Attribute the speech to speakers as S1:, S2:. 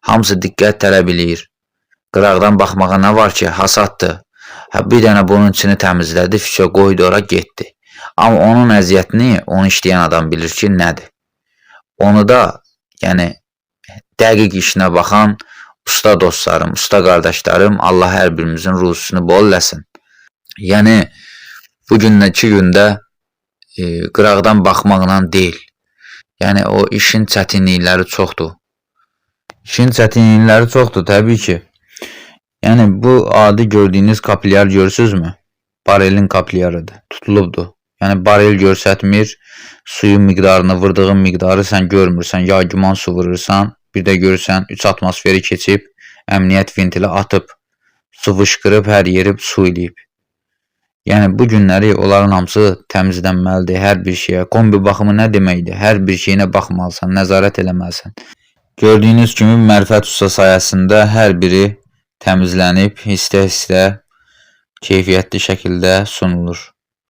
S1: Hamısı diqqət tələb eləyir. Qıraqdan baxmağa nə var ki, hasaddır. Bir dənə bunun içini təmizlədi, fişə qoydu ora, getdi. Amma onun əziyyətini onu işləyən adam bilir ki, nədir. Onu da, yəni, dəqiq işinə baxan usta dostlarım, usta qardaşlarım, Allah hər birimizin ruhsunu bol eləsin. Yəni, bu gündəki gündə qıraqdan baxmaqla deyil. Yəni, o işin çətinlikləri çoxdur. İşin çətinlikləri çoxdur, təbii ki. Yəni, bu adi gördüyünüz kapilyar görürsünüzmü? Barelin kapilyarıdır, tutulubdur. Yəni, barel görsətmir, suyun miqdarını, vırdığın miqdarı sən görmürsən, ya güman su vurursan, bir də görürsən 3 atmosferi keçib, əmniyyət ventili atıb, su fışqırıb, hər yeri su eləyib. Yəni, bu günləri onların hamısı təmizlənməlidir, hər bir şeyə. Kombi baxımı nə deməkdir? Hər bir şeyinə baxmalısan, nəzarət eləməlisən. Gördüyünüz kimi, Mərifət usta sayəsində hər biri təmizlənib, hissdə-hissdə, keyfiyyətli şəkildə sunulur.